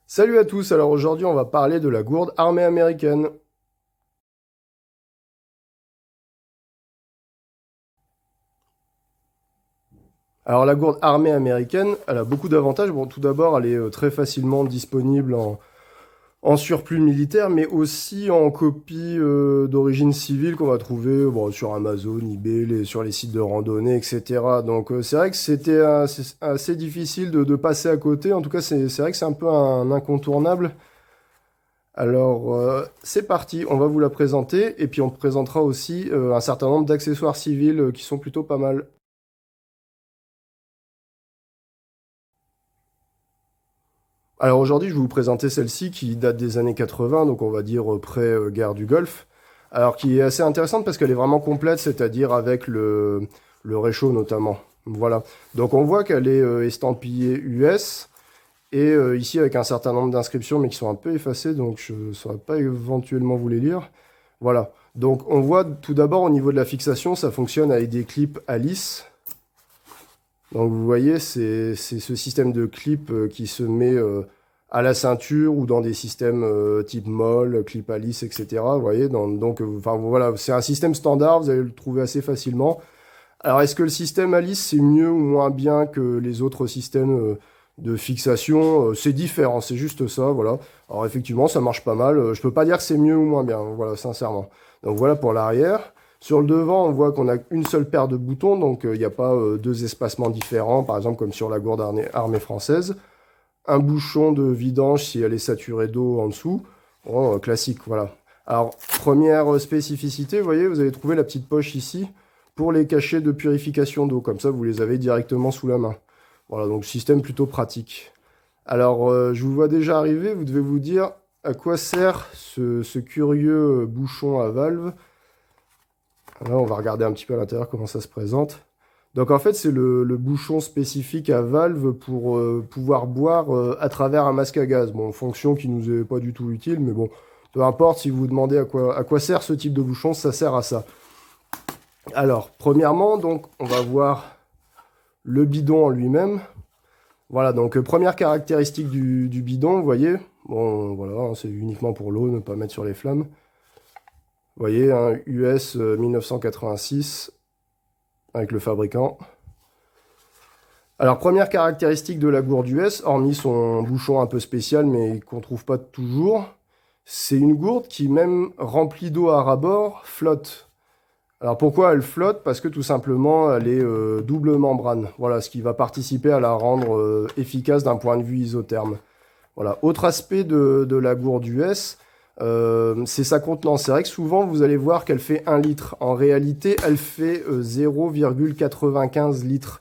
Salut à tous, alors aujourd'hui on va parler de la gourde armée américaine. Alors la gourde armée américaine, elle a beaucoup d'avantages. Bon, tout d'abord, elle est très facilement disponible en surplus militaire, mais aussi en copie d'origine civile qu'on va trouver bon, sur Amazon, eBay, sur les sites de randonnée, etc. Donc c'est vrai que c'était assez difficile de passer à côté. En tout cas, c'est vrai que c'est un peu un incontournable. Alors, c'est parti, on va vous la présenter et puis on présentera aussi un certain nombre d'accessoires civils qui sont plutôt pas mal. Alors aujourd'hui, je vais vous présenter celle-ci qui date des années 80, donc on va dire pré-guerre du Golfe. Alors qui est assez intéressante parce qu'elle est vraiment complète, c'est-à-dire avec le réchaud notamment. Voilà. Donc on voit qu'elle est estampillée US et ici avec un certain nombre d'inscriptions mais qui sont un peu effacées, donc je ne saurais pas éventuellement vous les lire. Voilà. Donc on voit tout d'abord au niveau de la fixation, ça fonctionne avec des clips Alice. Donc vous voyez, c'est ce système de clip qui se met à la ceinture ou dans des systèmes type MOL, clip Alice, etc. Vous voyez, donc enfin voilà, c'est un système standard, vous allez le trouver assez facilement. Alors est-ce que le système Alice c'est mieux ou moins bien que les autres systèmes de fixation? C'est différent, c'est juste ça, voilà. Alors effectivement, ça marche pas mal. Je peux pas dire que c'est mieux ou moins bien, voilà, sincèrement. Donc voilà pour l'arrière. Sur le devant, on voit qu'on a une seule paire de boutons, donc il n'y a pas deux espacements différents, par exemple comme sur la gourde armée française. Un bouchon de vidange si elle est saturée d'eau en dessous. Bon, classique, voilà. Alors, première spécificité, vous voyez, vous allez trouver la petite poche ici pour les cachets de purification d'eau. Comme ça, vous les avez directement sous la main. Voilà, donc système plutôt pratique. Alors, je vous vois déjà arriver, vous devez vous dire à quoi sert ce curieux bouchon à valve. Là, on va regarder un petit peu à l'intérieur comment ça se présente. Donc en fait, c'est le bouchon spécifique à valve pour pouvoir boire à travers un masque à gaz. Bon, fonction qui nous est pas du tout utile, mais bon, peu importe si vous vous demandez à quoi sert ce type de bouchon, ça sert à ça. Alors, premièrement, donc, on va voir le bidon en lui-même. Voilà, donc première caractéristique du bidon, vous voyez. Bon, voilà, hein, c'est uniquement pour l'eau, ne pas mettre sur les flammes. Vous voyez, un US 1986 avec le fabricant. Alors, première caractéristique de la gourde US, hormis son bouchon un peu spécial, mais qu'on ne trouve pas toujours, c'est une gourde qui, même remplie d'eau à ras-bord, flotte. Alors pourquoi elle flotte? Parce que tout simplement, elle est double membrane. Voilà, ce qui va participer à la rendre efficace d'un point de vue isotherme. Voilà. Autre aspect de la gourde US, c'est sa contenance. C'est vrai que souvent, vous allez voir qu'elle fait 1 litre. En réalité, elle fait 0,95 litres.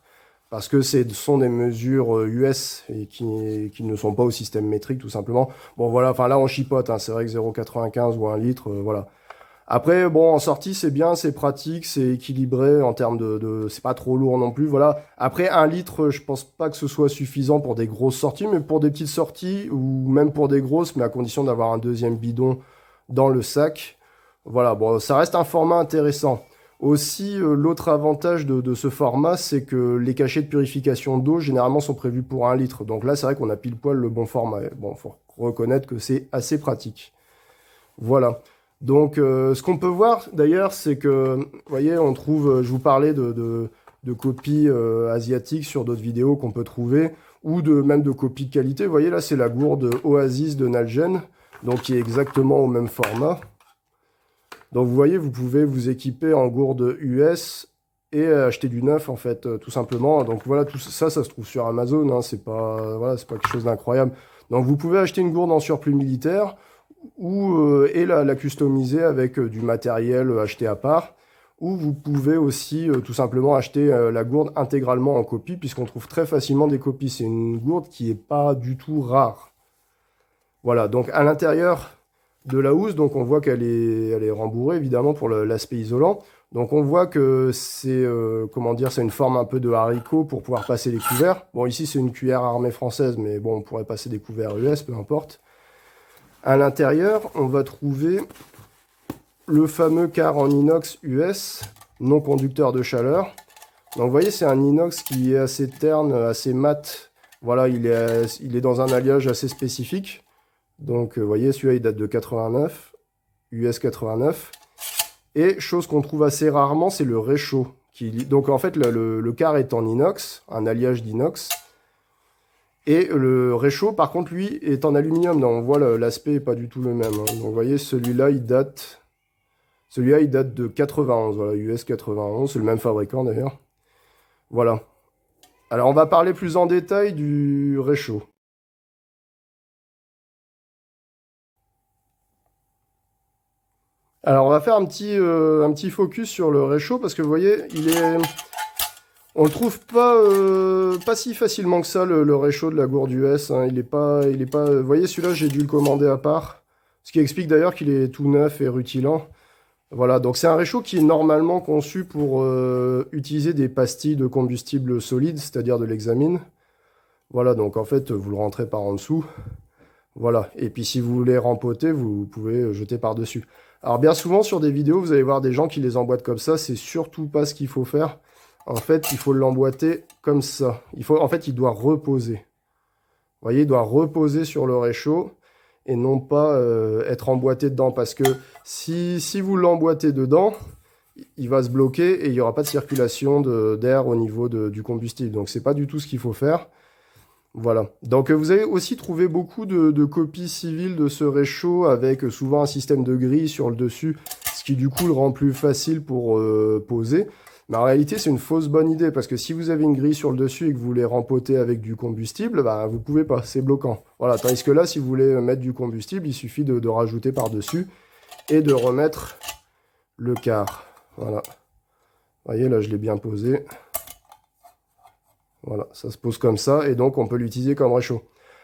Parce que ce sont des mesures US et qui ne sont pas au système métrique, tout simplement. Bon, voilà, enfin là, on chipote. Hein, c'est vrai que 0,95 ou 1 litre, voilà. Après, bon, en sortie, c'est bien, c'est pratique, c'est équilibré en termes c'est pas trop lourd non plus, voilà. Après, 1 litre, je pense pas que ce soit suffisant pour des grosses sorties, mais pour des petites sorties, ou même pour des grosses, mais à condition d'avoir un deuxième bidon dans le sac. Voilà, bon, ça reste un format intéressant. Aussi, l'autre avantage de ce format, c'est que les cachets de purification d'eau, généralement, sont prévus pour 1 litre. Donc là, c'est vrai qu'on a pile poil le bon format. Bon, faut reconnaître que c'est assez pratique. Voilà. Donc, ce qu'on peut voir d'ailleurs, c'est que, vous voyez, on trouve, je vous parlais de copies asiatiques sur d'autres vidéos qu'on peut trouver, ou même de copies de qualité. Vous voyez, là, c'est la gourde Oasis de Nalgene, donc qui est exactement au même format. Donc, vous voyez, vous pouvez vous équiper en gourde US et acheter du neuf, en fait, tout simplement. Donc, voilà, tout ça, ça se trouve sur Amazon, hein, c'est pas, voilà, c'est pas quelque chose d'incroyable. Donc, vous pouvez acheter une gourde en surplus militaire et la customiser avec du matériel acheté à part, ou vous pouvez aussi tout simplement acheter la gourde intégralement en copie, puisqu'on trouve très facilement des copies. C'est une gourde qui n'est pas du tout rare. Voilà, donc à l'intérieur de la housse, donc on voit elle est rembourrée évidemment pour l'aspect isolant. Donc on voit que c'est comment dire, c'est une forme un peu de haricot pour pouvoir passer les couverts. Bon, ici c'est une cuillère armée française, mais bon, on pourrait passer des couverts US, peu importe. À l'intérieur, on va trouver le fameux quart en inox US, non conducteur de chaleur. Donc vous voyez, c'est un inox qui est assez terne, assez mat, Voilà, il est dans un alliage assez spécifique. Donc, vous voyez, celui-là, il date de 89, US 89. Et chose qu'on trouve assez rarement, c'est le réchaud. Donc, en fait, le quart est en inox, un alliage d'inox. Et le réchaud, par contre, lui, est en aluminium. Donc, on voit l'aspect n'est pas du tout le même. Hein. Donc, vous voyez, celui-là, il date de 91. Voilà, US 91. C'est le même fabricant, d'ailleurs. Voilà. Alors, on va parler plus en détail du réchaud. Alors, on va faire un petit focus sur le réchaud parce que vous voyez, on le trouve pas si facilement que ça, le réchaud de la gourde US. Hein. Vous voyez, celui-là, j'ai dû le commander à part. Ce qui explique d'ailleurs qu'il est tout neuf et rutilant. Voilà, donc c'est un réchaud qui est normalement conçu pour utiliser des pastilles de combustible solide, c'est-à-dire de l'hexamine. Voilà, donc en fait, vous le rentrez par en dessous. Voilà, et puis si vous voulez rempoter, vous pouvez jeter par-dessus. Alors bien souvent sur des vidéos, vous allez voir des gens qui les emboîtent comme ça, c'est surtout pas ce qu'il faut faire. En fait, il faut l'emboîter comme ça. En fait, il doit reposer. Vous voyez, il doit reposer sur le réchaud et non pas être emboîté dedans. Parce que si vous l'emboîtez dedans, il va se bloquer et il n'y aura pas de circulation d'air au niveau du combustible. Donc c'est pas du tout ce qu'il faut faire. Voilà. Donc vous avez aussi trouvé beaucoup de copies civiles de ce réchaud avec souvent un système de grille sur le dessus, ce qui du coup le rend plus facile pour poser. Mais en réalité, c'est une fausse bonne idée parce que si vous avez une grille sur le dessus et que vous voulez rempoter avec du combustible, bah, vous pouvez pas, c'est bloquant. Voilà. Tandis que là, si vous voulez mettre du combustible, il suffit de rajouter par-dessus et de remettre le quart. Voilà. Vous voyez, là, je l'ai bien posé. Voilà, ça se pose comme ça, et donc on peut l'utiliser comme réchaud.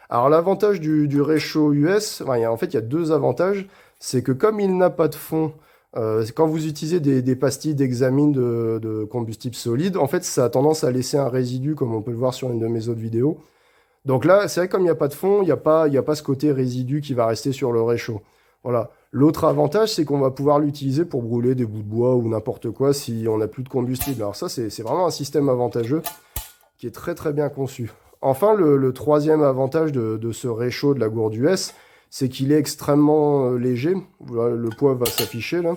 Alors l'avantage du réchaud US, en fait il y a deux avantages, c'est que comme il n'a pas de fond, quand vous utilisez des pastilles d'hexamine de combustible solide, en fait ça a tendance à laisser un résidu, comme on peut le voir sur une de mes autres vidéos. Donc là, c'est vrai que comme il n'y a pas de fond, il n'y a pas ce côté résidu qui va rester sur le réchaud. Voilà. L'autre avantage, c'est qu'on va pouvoir l'utiliser pour brûler des bouts de bois ou n'importe quoi si on n'a plus de combustible. Alors ça, c'est vraiment un système avantageux qui est très très bien conçu. Enfin, le troisième avantage de ce réchaud de la gourde US, c'est qu'il est extrêmement léger. Voilà, le poids va s'afficher là.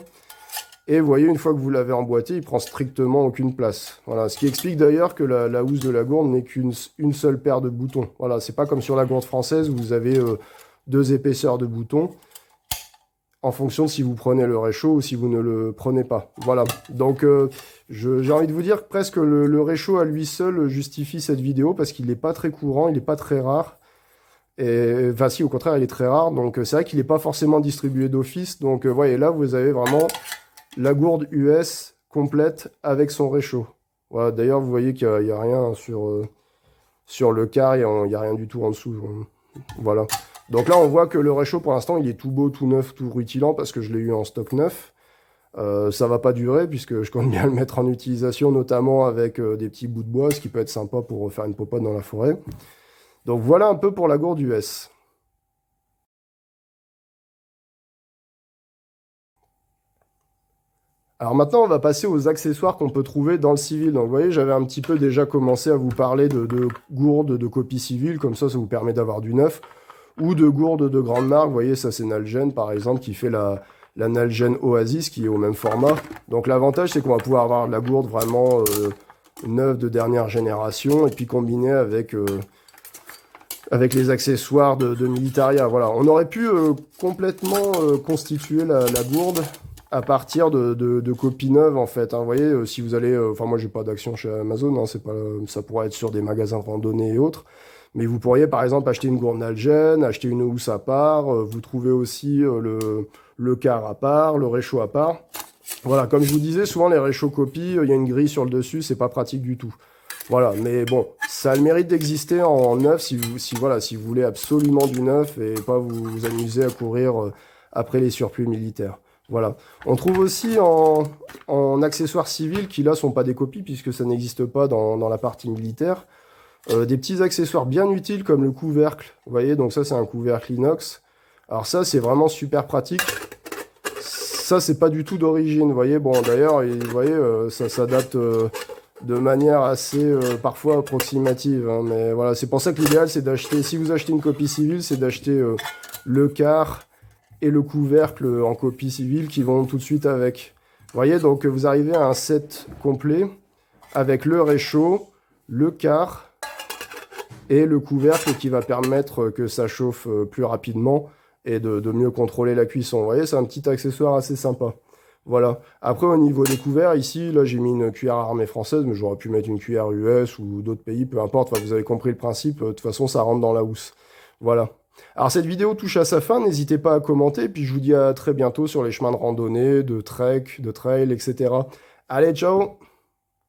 Et vous voyez, une fois que vous l'avez emboîté, il prend strictement aucune place. Voilà, ce qui explique d'ailleurs que la housse de la gourde n'est qu'une seule paire de boutons. Voilà, c'est pas comme sur la gourde française où vous avez deux épaisseurs de boutons en fonction de si vous prenez le réchaud ou si vous ne le prenez pas. Voilà, donc j'ai envie de vous dire que presque le réchaud à lui seul justifie cette vidéo parce qu'il n'est pas très courant, il n'est pas très rare. Et, enfin si, au contraire, il est très rare, donc c'est vrai qu'il n'est pas forcément distribué d'office. Donc voyez, là, vous avez vraiment la gourde US complète avec son réchaud. Voilà, d'ailleurs, vous voyez qu'il n'y a rien sur le quart, il n'y a rien du tout en dessous. Voilà. Donc là, on voit que le réchaud, pour l'instant, il est tout beau, tout neuf, tout rutilant, parce que je l'ai eu en stock neuf. Ça va pas durer, puisque je compte bien le mettre en utilisation, notamment avec des petits bouts de bois, ce qui peut être sympa pour faire une popote dans la forêt. Donc voilà un peu pour la gourde US. Alors maintenant, on va passer aux accessoires qu'on peut trouver dans le civil. Donc vous voyez, j'avais un petit peu déjà commencé à vous parler de gourdes de copie civile, comme ça vous permet d'avoir du neuf. Ou de gourdes de grande marque, vous voyez, ça c'est Nalgene par exemple, qui fait la Nalgene Oasis, qui est au même format. Donc l'avantage, c'est qu'on va pouvoir avoir de la gourde vraiment neuve de dernière génération, et puis combinée avec les accessoires de Militaria. Voilà, on aurait pu complètement constituer la gourde à partir de copies neuves, en fait. Hein. Vous voyez, si vous allez... Enfin, moi, j'ai pas d'action chez Amazon, hein, c'est pas, ça pourrait être sur des magasins de randonnée et autres. Mais vous pourriez, par exemple, acheter une gourde Nalgene, acheter une housse à part. Vous trouvez aussi le quart à part, le réchaud à part. Voilà, comme je vous disais, souvent, les réchauds copies, il y a une grille sur le dessus, c'est pas pratique du tout. Voilà, mais bon, ça a le mérite d'exister en neuf si vous voulez absolument du neuf et pas vous amuser à courir après les surplus militaires. Voilà. On trouve aussi en accessoires civils qui là sont pas des copies puisque ça n'existe pas dans la partie militaire. Des petits accessoires bien utiles comme le couvercle. Vous voyez, donc ça c'est un couvercle inox. Alors ça c'est vraiment super pratique. Ça c'est pas du tout d'origine. Vous voyez, bon d'ailleurs, vous voyez, ça s'adapte de manière assez parfois approximative, hein, mais voilà, c'est pour ça que l'idéal c'est d'acheter, si vous achetez une copie civile, c'est d'acheter le quart et le couvercle en copie civile qui vont tout de suite avec. Vous voyez, donc vous arrivez à un set complet avec le réchaud, le quart et le couvercle qui va permettre que ça chauffe plus rapidement et de mieux contrôler la cuisson. Vous voyez, c'est un petit accessoire assez sympa. Voilà. Après, au niveau des couverts, ici, là, j'ai mis une cuillère armée française, mais j'aurais pu mettre une cuillère US ou d'autres pays, peu importe. Enfin, vous avez compris le principe. De toute façon, ça rentre dans la housse. Voilà. Alors, cette vidéo touche à sa fin. N'hésitez pas à commenter. Puis, je vous dis à très bientôt sur les chemins de randonnée, de trek, de trail, etc. Allez, ciao!